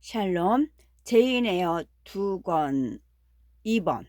샬롬, 제인에어 두권 2번.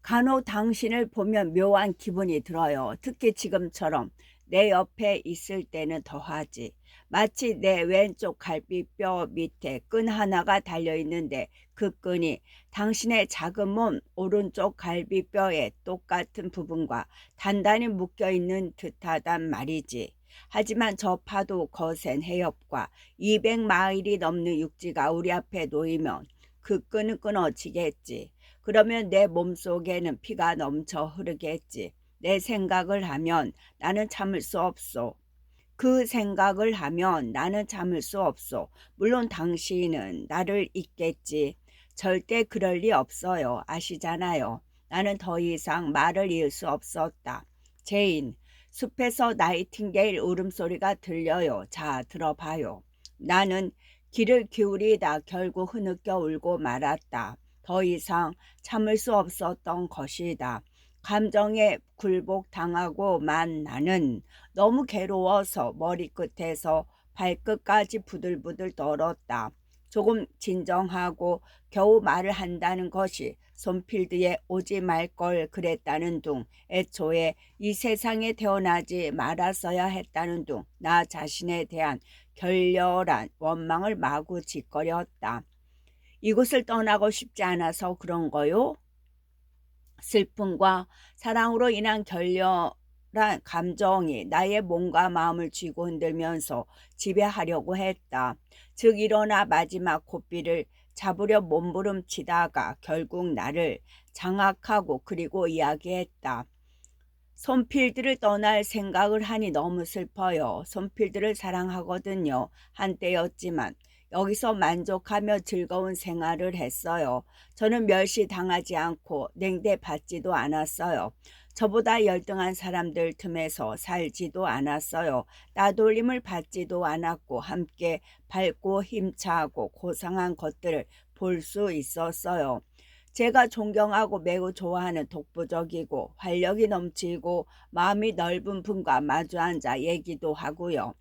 간혹 당신을 보면 묘한 기분이 들어요. 특히 지금처럼 내 옆에 있을 때는 더하지. 마치 내 왼쪽 갈비뼈 밑에 끈 하나가 달려있는데 그 끈이 당신의 작은 몸 오른쪽 갈비뼈의 똑같은 부분과 단단히 묶여있는 듯하단 말이지. 하지만 저 파도 거센 해협과 200마일이 넘는 육지가 우리 앞에 놓이면 그 끈은 끊어지겠지. 그러면 내 몸속에는 피가 넘쳐 흐르겠지. 내 생각을 하면 나는 참을 수 없소. 그 생각을 하면 나는 참을 수 없소. 물론 당신은 나를 잊겠지. 절대 그럴 리 없어요. 아시잖아요. 나는 더 이상 말을 이을 수 없었다. 제인, 숲에서 나이팅게일 울음소리가 들려요. 자, 들어봐요. 나는 귀를 기울이다 결국 흐느껴 울고 말았다. 더 이상 참을 수 없었던 것이다. 감정에 굴복당하고만 나는 너무 괴로워서 머리끝에서 발끝까지 부들부들 떨었다. 조금 진정하고 겨우 말을 한다는 것이 손필드에 오지 말 걸 그랬다는 둥, 애초에 이 세상에 태어나지 말았어야 했다는 둥, 나 자신에 대한 결렬한 원망을 마구 짓거렸다. 이곳을 떠나고 싶지 않아서 그런 거요? 슬픔과 사랑으로 인한 결렬한 감정이 나의 몸과 마음을 쥐고 흔들면서 지배하려고 했다. 즉 일어나 마지막 고삐를 잡으려 몸부림치다가 결국 나를 장악하고 그리고 이야기했다. 손필드를 떠날 생각을 하니 너무 슬퍼요. 손필드를 사랑하거든요. 한때였지만 여기서 만족하며 즐거운 생활을 했어요. 저는 멸시당하지 않고 냉대받지도 않았어요. 저보다 열등한 사람들 틈에서 살지도 않았어요. 따돌림을 받지도 않았고 함께 밝고 힘차고 고상한 것들을 볼 수 있었어요. 제가 존경하고 매우 좋아하는 독보적이고 활력이 넘치고 마음이 넓은 분과 마주 앉아 얘기도 하고요.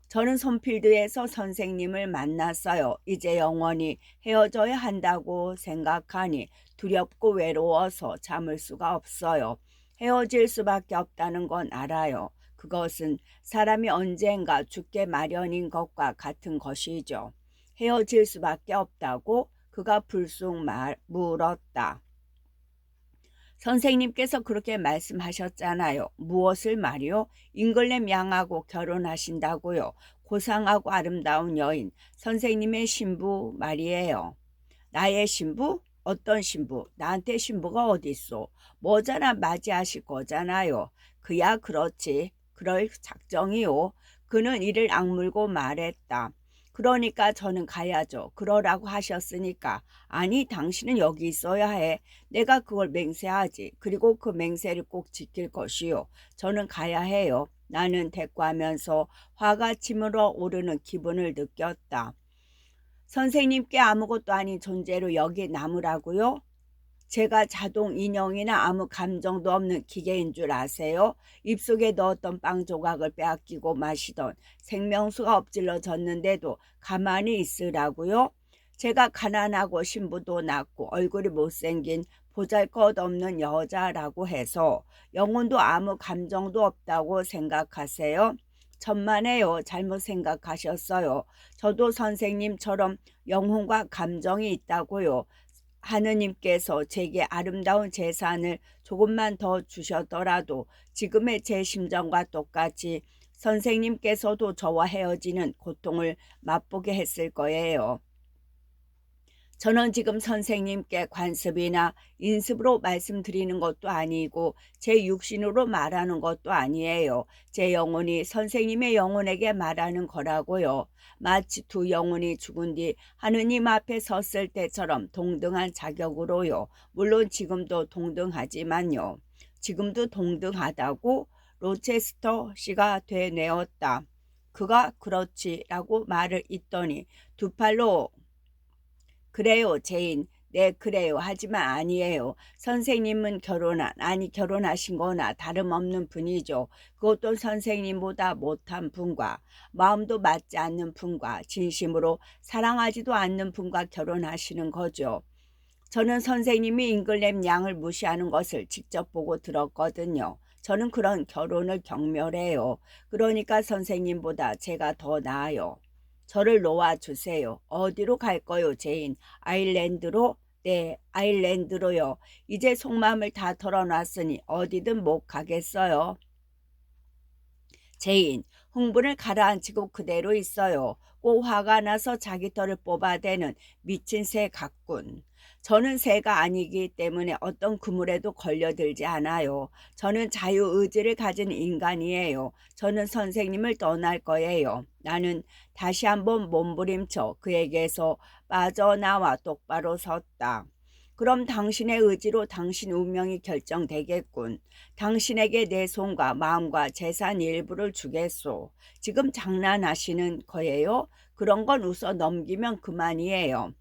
저는 손필드에서 선생님을 만났어요. 이제 영원히 헤어져야 한다고 생각하니 두렵고 외로워서 참을 수가 없어요. 헤어질 수밖에 없다는 건 알아요. 그것은 사람이 언젠가 죽게 마련인 것과 같은 것이죠. 헤어질 수밖에 없다고 그가 불쑥 물었다. 선생님께서 그렇게 말씀하셨잖아요. 무엇을 말이요? 잉글렘 양하고 결혼하신다고요. 고상하고 아름다운 여인, 선생님의 신부 말이에요. 나의 신부? 어떤 신부? 나한테 신부가 어딨어? 뭐잖아 맞이하실 거잖아요. 그야 그렇지. 그럴 작정이요. 그는 이를 악물고 말했다. 그러니까 저는 가야죠. 그러라고 하셨으니까. 아니 당신은 여기 있어야 해. 내가 그걸 맹세하지. 그리고 그 맹세를 꼭 지킬 것이요. 저는 가야 해요. 나는 대꾸하면서 화가 치밀어 오르는 기분을 느꼈다. 선생님께 아무것도 아닌 존재로 여기 남으라고요? 제가 자동 인형이나 아무 감정도 없는 기계인 줄 아세요? 입속에 넣었던 빵 조각을 빼앗기고 마시던 생명수가 엎질러졌는데도 가만히 있으라고요? 제가 가난하고 신부도 낮고 얼굴이 못생긴 보잘것없는 여자라고 해서 영혼도 아무 감정도 없다고 생각하세요? 천만에요. 잘못 생각하셨어요. 저도 선생님처럼 영혼과 감정이 있다고요. 하느님께서 제게 아름다운 재산을 조금만 더 주셨더라도 지금의 제 심정과 똑같이 선생님께서도 저와 헤어지는 고통을 맛보게 했을 거예요. 저는 지금 선생님께 관습이나 인습으로 말씀드리는 것도 아니고 제 육신으로 말하는 것도 아니에요. 제 영혼이 선생님의 영혼에게 말하는 거라고요. 마치 두 영혼이 죽은 뒤 하느님 앞에 섰을 때처럼 동등한 자격으로요. 물론 지금도 동등하지만요. 지금도 동등하다고 로체스터 씨가 되뇌었다. 그가 그렇지라고 말을 잇더니 두 팔로 그래요, 제인. 네, 그래요. 하지만 아니에요. 선생님은 아니 결혼하신 거나 다름없는 분이죠. 그것도 선생님보다 못한 분과 마음도 맞지 않는 분과 진심으로 사랑하지도 않는 분과 결혼하시는 거죠. 저는 선생님이 잉글램 양을 무시하는 것을 직접 보고 들었거든요. 저는 그런 결혼을 경멸해요. 그러니까 선생님보다 제가 더 나아요. 저를 놓아주세요. 어디로 갈 거요, 제인? 아일랜드로? 네, 아일랜드로요. 이제 속마음을 다 털어놨으니 어디든 못 가겠어요. 제인, 흥분을 가라앉히고 그대로 있어요. 꼭 화가 나서 자기 털을 뽑아대는 미친 새 같군. 저는 새가 아니기 때문에 어떤 그물에도 걸려들지 않아요. 저는 자유의지를 가진 인간이에요. 저는 선생님을 떠날 거예요. 나는 다시 한번 몸부림쳐 그에게서 빠져나와 똑바로 섰다. 그럼 당신의 의지로 당신 운명이 결정되겠군. 당신에게 내 손과 마음과 재산 일부를 주겠소. 지금 장난하시는 거예요? 그런 건 웃어 넘기면 그만이에요.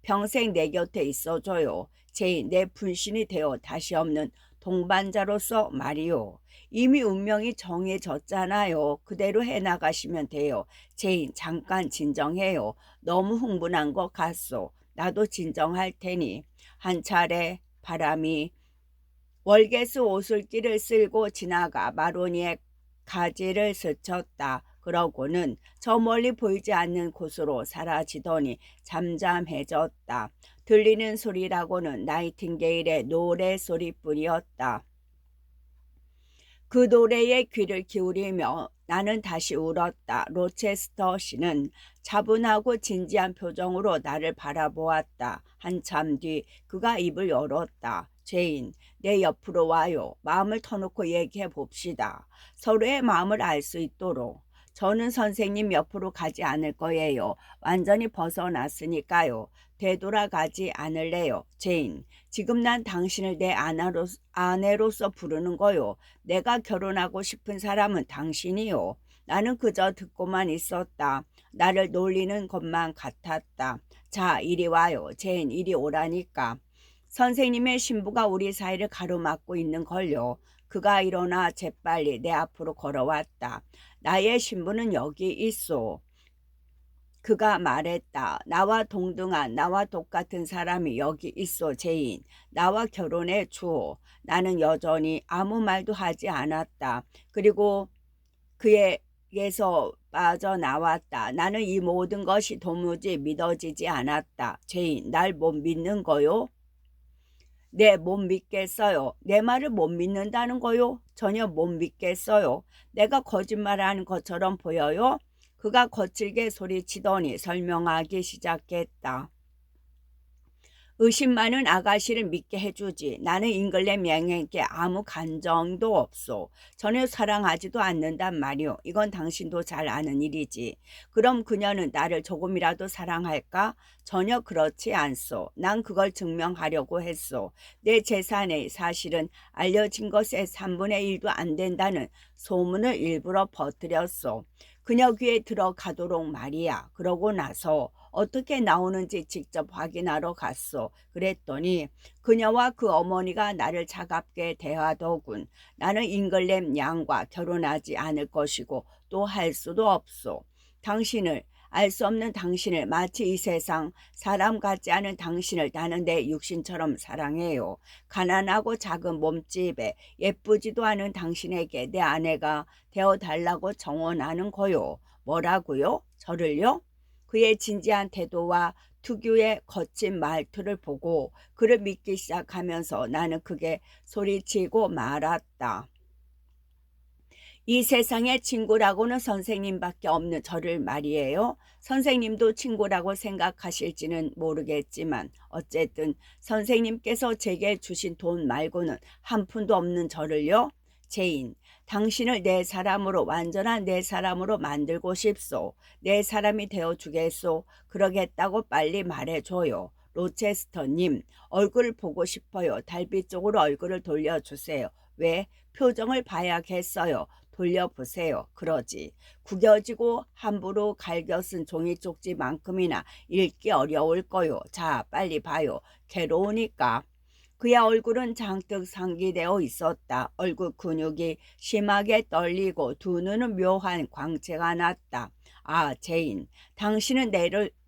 평생 내 곁에 있어줘요. 내 분신이 되어 다시 없는 동반자로서 말이요. 이미 운명이 정해졌잖아요. 그대로 해나가시면 돼요. 잠깐 진정해요. 너무 흥분한 것 같소. 나도 진정할 테니. 한 차례 바람이 월계수 오솔길을 쓸고 지나가 마로니에 가지를 스쳤다. 그러고는 저 멀리 보이지 않는 곳으로 사라지더니 잠잠해졌다. 들리는 소리라고는 나이팅게일의 노래 소리뿐이었다. 그 노래에 귀를 기울이며 나는 다시 울었다. 로체스터 씨는 차분하고 진지한 표정으로 나를 바라보았다. 한참 뒤 그가 입을 열었다. 제인, 내 옆으로 와요. 마음을 터놓고 얘기해 봅시다. 서로의 마음을 알 수 있도록. 저는 선생님 옆으로 가지 않을 거예요. 완전히 벗어났으니까요. 되돌아가지 않을래요. 제인, 지금 난 당신을 내 아내로서 부르는 거요. 내가 결혼하고 싶은 사람은 당신이요. 나는 그저 듣고만 있었다. 나를 놀리는 것만 같았다. 자, 이리 와요. 제인, 이리 오라니까. 선생님의 신부가 우리 사이를 가로막고 있는 걸요. 그가 일어나 재빨리 내 앞으로 걸어왔다. 나의 신부는 여기 있소. 그가 말했다. 나와 동등한, 나와 똑같은 사람이 여기 있어, 제인. 나와 결혼해 주오. 나는 여전히 아무 말도 하지 않았다. 그리고 그에게서 빠져나왔다. 나는 이 모든 것이 도무지 믿어지지 않았다. 제인, 날 못 믿는 거요? 네, 못 믿겠어요. 내 말을 못 믿는다는 거요? 전혀 못 믿겠어요. 내가 거짓말하는 것처럼 보여요? 그가 거칠게 소리치더니 설명하기 시작했다. 의심 많은 아가씨를 믿게 해주지. 나는 잉글램 양에게 아무 감정도 없소. 전혀 사랑하지도 않는단 말이오. 이건 당신도 잘 아는 일이지. 그럼 그녀는 나를 조금이라도 사랑할까? 전혀 그렇지 않소. 난 그걸 증명하려고 했소. 내 재산에 사실은 알려진 것의 3분의 1도 안 된다는 소문을 일부러 퍼뜨렸소. 그녀 귀에 들어가도록 말이야. 그러고 나서 어떻게 나오는지 직접 확인하러 갔소. 그랬더니 그녀와 그 어머니가 나를 차갑게 대하더군. 나는 잉글램 양과 결혼하지 않을 것이고 또 할 수도 없소. 당신을 알 수 없는 당신을, 마치 이 세상 사람 같지 않은 당신을 나는 내 육신처럼 사랑해요. 가난하고 작은 몸집에 예쁘지도 않은 당신에게 내 아내가 되어달라고 정원하는 거요. 뭐라고요? 저를요? 그의 진지한 태도와 특유의 거친 말투를 보고 그를 믿기 시작하면서 나는 크게 소리치고 말았다. 이 세상에 친구라고는 선생님밖에 없는 저를 말이에요. 선생님도 친구라고 생각하실지는 모르겠지만 어쨌든 선생님께서 제게 주신 돈 말고는 한 푼도 없는 저를요. 제인, 당신을 내 사람으로, 완전한 내 사람으로 만들고 싶소. 내 사람이 되어주겠소. 그러겠다고 빨리 말해줘요. 로체스터님, 얼굴을 보고 싶어요. 달빛 쪽으로 얼굴을 돌려주세요. 왜? 표정을 봐야겠어요. 돌려보세요. 그러지. 구겨지고 함부로 갈겨 쓴 종이 쪽지만큼이나 읽기 어려울 거요. 자, 빨리 봐요. 괴로우니까. 그의 얼굴은 장뜩 상기되어 있었다. 얼굴 근육이 심하게 떨리고 두 눈은 묘한 광채가 났다. 아, 제인, 당신은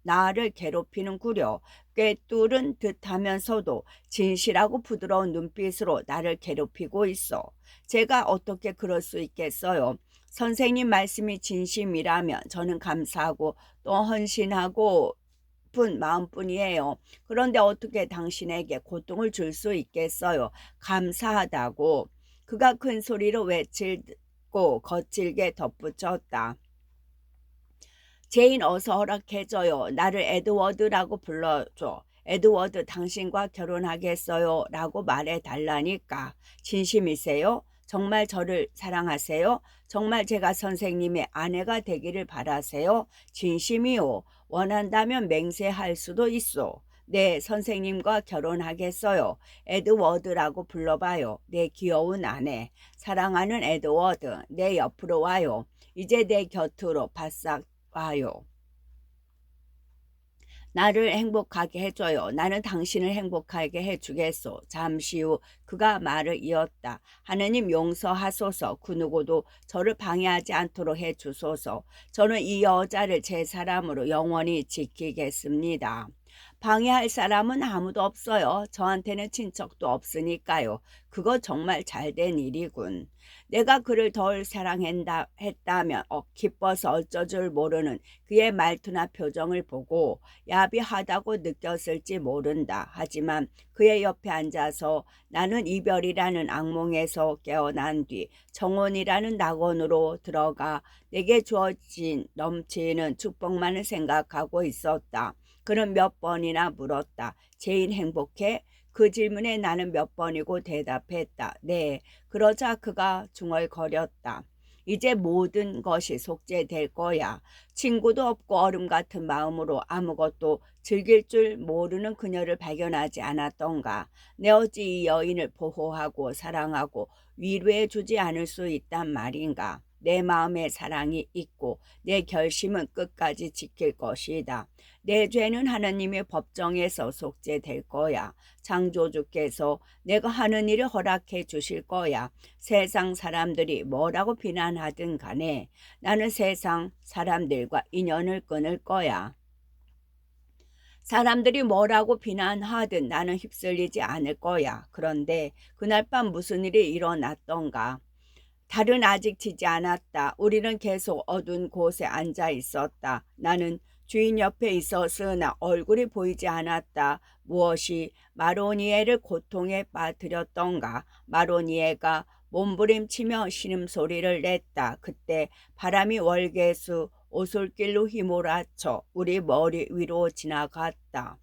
나를 괴롭히는구려. 꿰뚫은 듯하면서도 진실하고 부드러운 눈빛으로 나를 괴롭히고 있어. 제가 어떻게 그럴 수 있겠어요? 선생님 말씀이 진심이라면 저는 감사하고 또 헌신하고 분 마음뿐이에요. 그런데 어떻게 당신에게 고통을 줄 수 있겠어요? 감사하다고. 그가 큰 소리로 외치고 거칠게 덧붙였다. 제인, 어서 허락해줘요. 나를 에드워드라고 불러줘. 에드워드, 당신과 결혼하겠어요 라고 말해달라니까. 진심이세요? 정말 저를 사랑하세요? 정말 제가 선생님의 아내가 되기를 바라세요? 진심이요. 원한다면 맹세할 수도 있어. 네, 선생님과 결혼하겠어요. 에드워드라고 불러봐요. 내 귀여운 아내. 사랑하는 에드워드, 내 옆으로 와요. 이제 내 곁으로 바싹 와요. 나를 행복하게 해줘요. 나는 당신을 행복하게 해주겠소. 잠시 후 그가 말을 이었다. 하느님 용서하소서. 그 누구도 저를 방해하지 않도록 해주소서. 저는 이 여자를 제 사람으로 영원히 지키겠습니다. 방해할 사람은 아무도 없어요. 저한테는 친척도 없으니까요. 그거 정말 잘된 일이군. 내가 그를 덜 사랑했다면 기뻐서 어쩔 줄 모르는 그의 말투나 표정을 보고 야비하다고 느꼈을지 모른다. 하지만 그의 옆에 앉아서 나는 이별이라는 악몽에서 깨어난 뒤 정원이라는 낙원으로 들어가 내게 주어진 넘치는 축복만을 생각하고 있었다. 그는 몇 번이나 물었다. 제인 행복해? 그 질문에 나는 몇 번이고 대답했다. 네. 그러자 그가 중얼거렸다. 이제 모든 것이 속죄될 거야. 친구도 없고 얼음 같은 마음으로 아무것도 즐길 줄 모르는 그녀를 발견하지 않았던가. 내 어찌 이 여인을 보호하고 사랑하고 위로해 주지 않을 수 있단 말인가. 내 마음에 사랑이 있고 내 결심은 끝까지 지킬 것이다. 내 죄는 하나님의 법정에서 속죄될 거야. 창조주께서 내가 하는 일을 허락해 주실 거야. 세상 사람들이 뭐라고 비난하든 간에 나는 세상 사람들과 인연을 끊을 거야. 사람들이 뭐라고 비난하든 나는 휩쓸리지 않을 거야. 그런데 그날 밤 무슨 일이 일어났던가. 달은 아직 지지 않았다. 우리는 계속 어두운 곳에 앉아 있었다. 나는 주인 옆에 있었으나 얼굴이 보이지 않았다. 무엇이 마로니에를 고통에 빠뜨렸던가. 마로니에가 몸부림치며 신음소리를 냈다. 그때 바람이 월계수 오솔길로 휘몰아쳐 우리 머리 위로 지나갔다.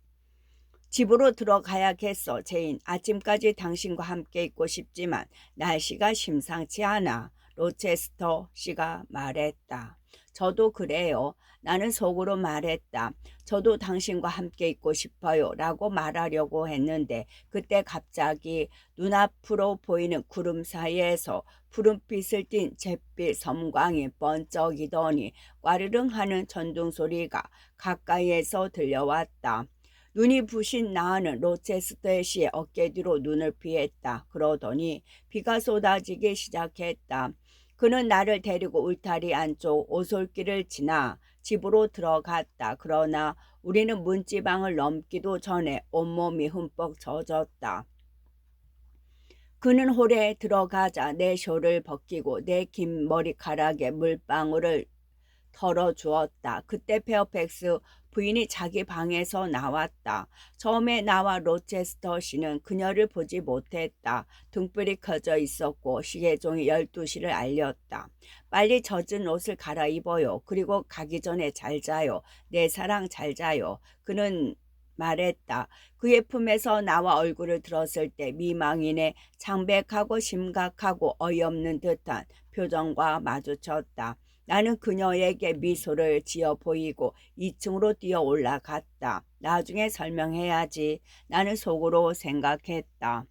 집으로 들어가야겠어, 제인. 아침까지 당신과 함께 있고 싶지만 날씨가 심상치 않아. 로체스터 씨가 말했다. 저도 그래요. 나는 속으로 말했다. 저도 당신과 함께 있고 싶어요 라고 말하려고 했는데 그때 갑자기 눈앞으로 보이는 구름 사이에서 푸른빛을 띤 잿빛 섬광이 번쩍이더니 꽈르릉 하는 전등소리가 가까이에서 들려왔다. 눈이 부신 나는 로체스터 씨의 어깨 뒤로 눈을 피했다. 그러더니 비가 쏟아지기 시작했다. 그는 나를 데리고 울타리 안쪽 오솔길을 지나 집으로 들어갔다. 그러나 우리는 문지방을 넘기도 전에 온몸이 흠뻑 젖었다. 그는 홀에 들어가자 내 쇼를 벗기고 내 긴 머리카락에 물방울을 털어주었다. 그때 페어팩스 부인이 자기 방에서 나왔다. 처음에 나와 로체스터 씨는 그녀를 보지 못했다. 등불이 켜져 있었고 시계종이 12시를 알렸다. 빨리 젖은 옷을 갈아입어요. 그리고 가기 전에 잘 자요. 내 사랑 잘 자요. 그는 말했다. 그의 품에서 나와 얼굴을 들었을 때 미망인의 창백하고 심각하고 어이없는 듯한 표정과 마주쳤다. 나는 그녀에게 미소를 지어 보이고 2층으로 뛰어 올라갔다. 나중에 설명해야지. 나는 속으로 생각했다.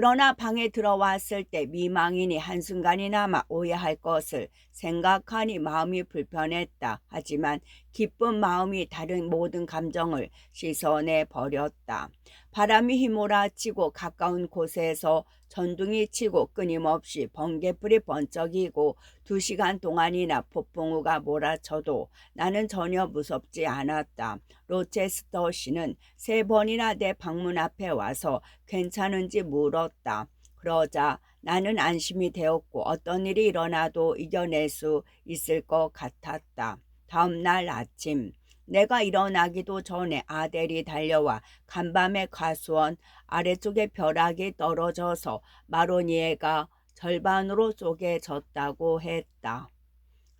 그러나 방에 들어왔을 때 미망인이 한순간이나마 오해할 것을 생각하니 마음이 불편했다. 하지만 기쁜 마음이 다른 모든 감정을 씻어내 버렸다. 바람이 휘몰아치고 가까운 곳에서 전둥이 치고 끊임없이 번개불이 번쩍이고 2시간 동안이나 폭풍우가 몰아쳐도 나는 전혀 무섭지 않았다. 로체스터 씨는 3번이나 내 방문 앞에 와서 괜찮은지 물었다. 그러자 나는 안심이 되었고 어떤 일이 일어나도 이겨낼 수 있을 것 같았다. 다음 날 아침 내가 일어나기도 전에 아델이 달려와 간밤에 가수원 아래쪽에 벼락이 떨어져서 마로니에가 절반으로 쪼개졌다고 했다.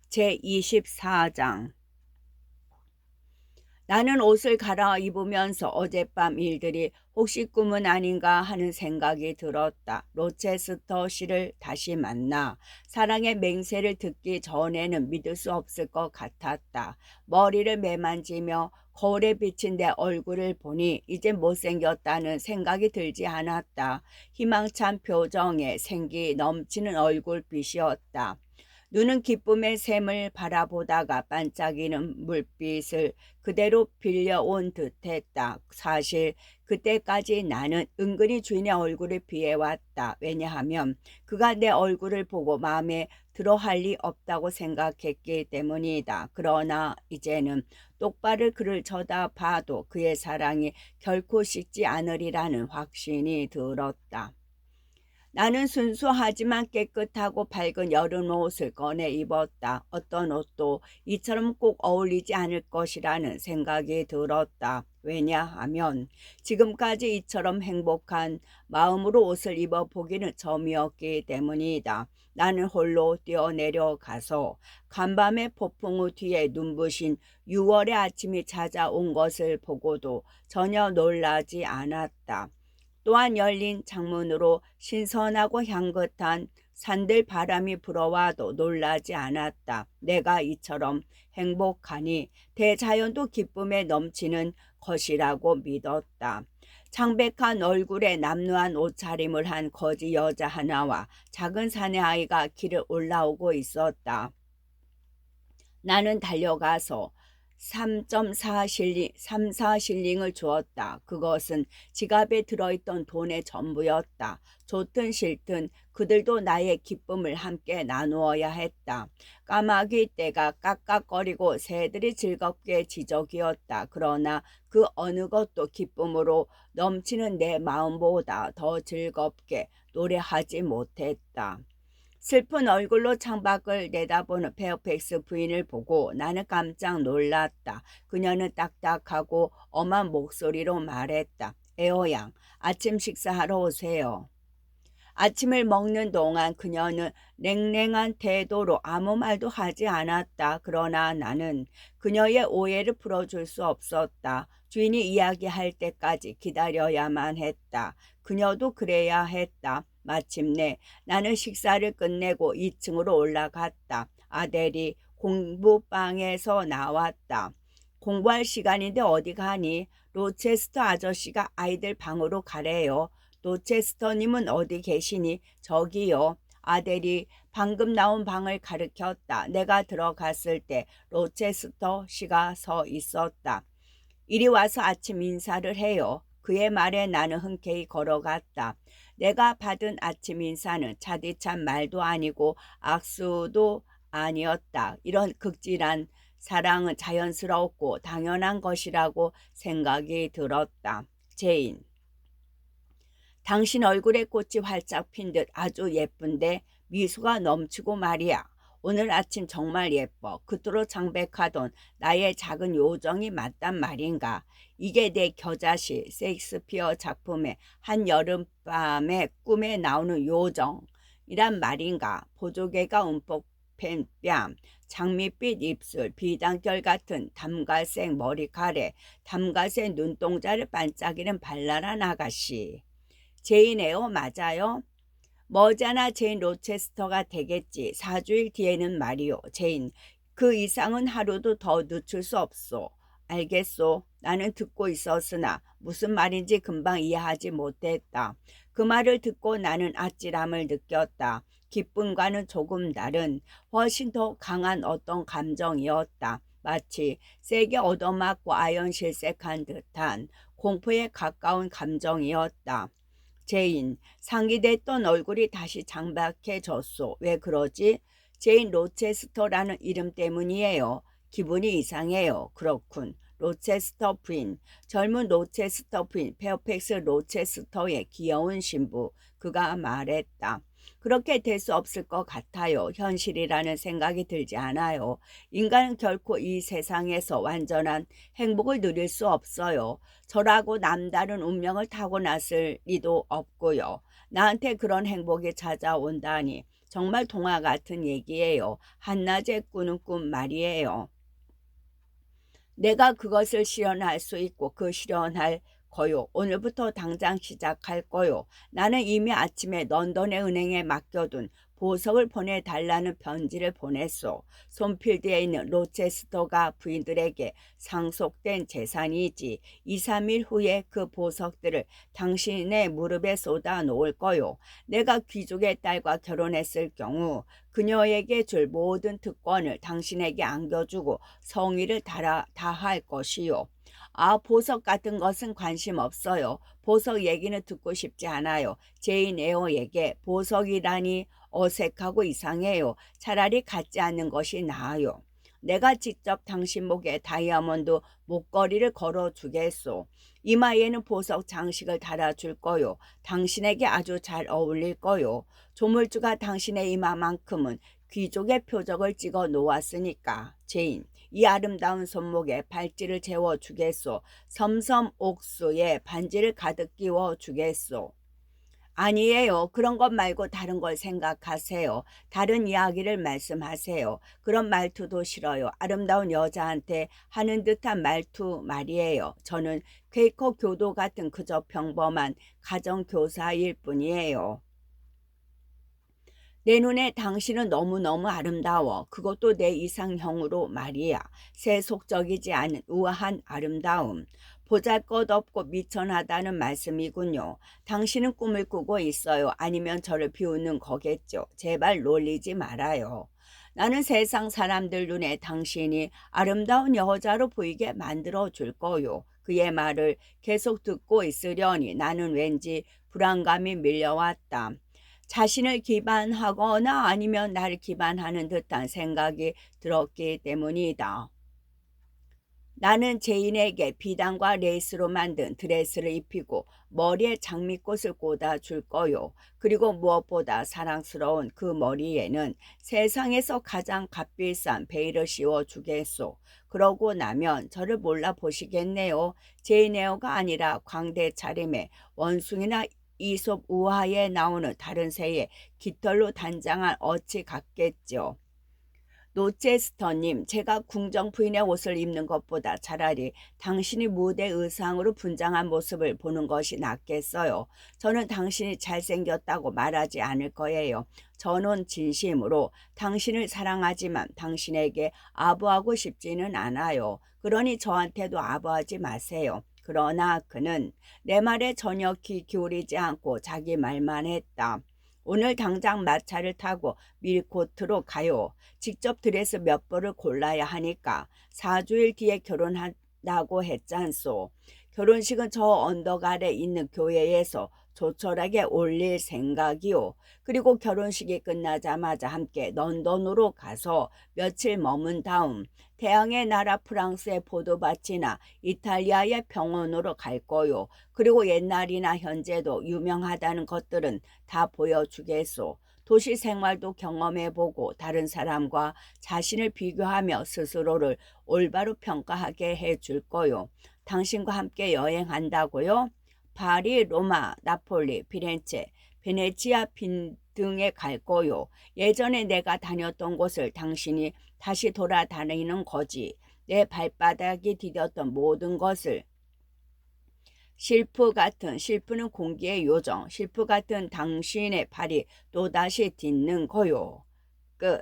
제24장 나는 옷을 갈아입으면서 어젯밤 일들이 혹시 꿈은 아닌가 하는 생각이 들었다. 로체스터 씨를 다시 만나 사랑의 맹세를 듣기 전에는 믿을 수 없을 것 같았다. 머리를 매만지며 거울에 비친 내 얼굴을 보니 이제 못생겼다는 생각이 들지 않았다. 희망찬 표정에 생기 넘치는 얼굴빛이었다. 눈은 기쁨의 샘을 바라보다가 반짝이는 물빛을 그대로 빌려온 듯했다. 사실 그때까지 나는 은근히 주인의 얼굴을 피해왔다. 왜냐하면 그가 내 얼굴을 보고 마음에 들어 할 리 없다고 생각했기 때문이다. 그러나 이제는 똑바로 그를 쳐다봐도 그의 사랑이 결코 식지 않으리라는 확신이 들었다. 나는 순수하지만 깨끗하고 밝은 여름 옷을 꺼내 입었다. 어떤 옷도 이처럼 꼭 어울리지 않을 것이라는 생각이 들었다. 왜냐하면 지금까지 이처럼 행복한 마음으로 옷을 입어보기는 처음이었기 때문이다. 나는 홀로 뛰어내려가서 간밤의 폭풍우 뒤에 눈부신 6월의 아침이 찾아온 것을 보고도 전혀 놀라지 않았다. 또한 열린 창문으로 신선하고 향긋한 산들 바람이 불어와도 놀라지 않았다. 내가 이처럼 행복하니 대자연도 기쁨에 넘치는 것이라고 믿었다. 창백한 얼굴에 남루한 옷차림을 한 거지 여자 하나와 작은 사내아이가 길을 올라오고 있었다. 나는 달려가서 3.4실링을 주었다. 그것은 지갑에 들어있던 돈의 전부였다. 좋든 싫든 그들도 나의 기쁨을 함께 나누어야 했다. 까마귀 떼가 깍깍거리고 새들이 즐겁게 지저귀었다. 그러나 그 어느 것도 기쁨으로 넘치는 내 마음보다 더 즐겁게 노래하지 못했다. 슬픈 얼굴로 창밖을 내다보는 페어팩스 부인을 보고 나는 깜짝 놀랐다. 그녀는 딱딱하고 엄한 목소리로 말했다. 에어양, 아침 식사하러 오세요. 아침을 먹는 동안 그녀는 냉랭한 태도로 아무 말도 하지 않았다. 그러나 나는 그녀의 오해를 풀어줄 수 없었다. 주인이 이야기할 때까지 기다려야만 했다. 그녀도 그래야 했다. 마침내 나는 식사를 끝내고 2층으로 올라갔다. 아델이 공부방에서 나왔다. 공부할 시간인데 어디 가니? 로체스터 아저씨가 아이들 방으로 가래요. 로체스터님은 어디 계시니? 저기요. 아델이 방금 나온 방을 가리켰다. 내가 들어갔을 때 로체스터 씨가 서 있었다. 이리 와서 아침 인사를 해요. 그의 말에 나는 흔쾌히 걸어갔다. 내가 받은 아침 인사는 차디찬 말도 아니고 악수도 아니었다. 이런 극진한 사랑은 자연스럽고 당연한 것이라고 생각이 들었다. 제인, 당신 얼굴에 꽃이 활짝 핀 듯 아주 예쁜데 미소가 넘치고 말이야. 오늘 아침 정말 예뻐. 그토록 창백하던 나의 작은 요정이 맞단 말인가. 이게 내 겨자씨 셰익스피어 작품의 한여름밤의 꿈에 나오는 요정이란 말인가. 보조개가 움푹 팬 뺨, 장밋빛 입술, 비단결 같은 담갈색 머리카락, 담갈색 눈동자를 반짝이는 발랄한 아가씨. 제인에요, 맞아요? 머지않아 제인 로체스터가 되겠지. 4주일 뒤에는 말이요. 제인, 그 이상은 하루도 더 늦출 수 없소. 알겠소. 나는 듣고 있었으나 무슨 말인지 금방 이해하지 못했다. 그 말을 듣고 나는 아찔함을 느꼈다. 기쁨과는 조금 다른 훨씬 더 강한 어떤 감정이었다. 마치 세게 얻어맞고 아연실색한 듯한 공포에 가까운 감정이었다. 제인, 상기됐던 얼굴이 다시 창백해졌소. 왜 그러지? 제인 로체스터라는 이름 때문이에요. 기분이 이상해요. 그렇군. 로체스터 부인, 젊은 로체스터 부인, 페어팩스 로체스터의 귀여운 신부. 그가 말했다. 그렇게 될 수 없을 것 같아요. 현실이라는 생각이 들지 않아요. 인간은 결코 이 세상에서 완전한 행복을 누릴 수 없어요. 저라고 남다른 운명을 타고났을 리도 없고요. 나한테 그런 행복이 찾아온다니 정말 동화 같은 얘기예요. 한낮에 꾸는 꿈 말이에요. 내가 그것을 실현할 수 있고 그 실현할 거요. 오늘부터 당장 시작할 거요. 나는 이미 아침에 런던의 은행에 맡겨둔 보석을 보내달라는 편지를 보냈소. 손필드에 있는 로체스터가 부인들에게 상속된 재산이지. 2, 3일 후에 그 보석들을 당신의 무릎에 쏟아 놓을 거요. 내가 귀족의 딸과 결혼했을 경우 그녀에게 줄 모든 특권을 당신에게 안겨주고 성의를 다할 것이요. 아, 보석 같은 것은 관심 없어요. 보석 얘기는 듣고 싶지 않아요. 제인 에어에게 보석이라니 어색하고 이상해요. 차라리 갖지 않는 것이 나아요. 내가 직접 당신 목에 다이아몬드 목걸이를 걸어주겠소. 이마에는 보석 장식을 달아줄 거요. 당신에게 아주 잘 어울릴 거요. 조물주가 당신의 이마만큼은 귀족의 표적을 찍어 놓았으니까. 제인, 이 아름다운 손목에 발찌를 재워 주겠소. 섬섬 옥수에 반지를 가득 끼워 주겠소. 아니에요. 그런 것 말고 다른 걸 생각하세요. 다른 이야기를 말씀하세요. 그런 말투도 싫어요. 아름다운 여자한테 하는 듯한 말투 말이에요. 저는 퀘이커 교도 같은 그저 평범한 가정교사일 뿐이에요. 내 눈에 당신은 너무너무 아름다워. 그것도 내 이상형으로 말이야. 세속적이지 않은 우아한 아름다움. 보잘것없고 미천하다는 말씀이군요. 당신은 꿈을 꾸고 있어요. 아니면 저를 비웃는 거겠죠. 제발 놀리지 말아요. 나는 세상 사람들 눈에 당신이 아름다운 여자로 보이게 만들어 줄 거요. 그의 말을 계속 듣고 있으려니 나는 왠지 불안감이 밀려왔다. 자신을 기반하거나 아니면 나를 기반하는 듯한 생각이 들었기 때문이다. 나는 제인에게 비단과 레이스로 만든 드레스를 입히고 머리에 장미꽃을 꽂아 줄 거요. 그리고 무엇보다 사랑스러운 그 머리에는 세상에서 가장 값비싼 베일을 씌워 주겠소. 그러고 나면 저를 몰라보시겠네요. 제인 에어가 아니라 광대 차림에 원숭이나 이솝 우화에 나오는 다른 새의 깃털로 단장한 어치 같겠죠. 노체스터님, 제가 궁정 부인의 옷을 입는 것보다 차라리 당신이 무대 의상으로 분장한 모습을 보는 것이 낫겠어요. 저는 당신이 잘생겼다고 말하지 않을 거예요. 저는 진심으로 당신을 사랑하지만 당신에게 아부하고 싶지는 않아요. 그러니 저한테도 아부하지 마세요. 그러나 그는 내 말에 전혀 귀 기울이지 않고 자기 말만 했다. 오늘 당장 마차를 타고 밀코트로 가요. 직접 드레스 몇 벌을 골라야 하니까 4주일 뒤에 결혼한다고 했잖소. 결혼식은 저 언덕 아래 있는 교회에서 조촐하게 올릴 생각이요. 그리고 결혼식이 끝나자마자 함께 런던으로 가서 며칠 머문 다음 태양의 나라 프랑스의 포도밭이나 이탈리아의 병원으로 갈 거요. 그리고 옛날이나 현재도 유명하다는 것들은 다 보여주겠소. 도시 생활도 경험해보고 다른 사람과 자신을 비교하며 스스로를 올바로 평가하게 해줄 거요. 당신과 함께 여행한다고요? 파리, 로마, 나폴리, 피렌체, 베네치아 등에 갈 거요. 예전에 내가 다녔던 곳을 당신이 다시 돌아다니는 거지. 내 발바닥이 디뎠던 모든 것을. 실프는 공기의 요정. 실프 같은 당신의 발이 또다시 딛는 거요. 끝.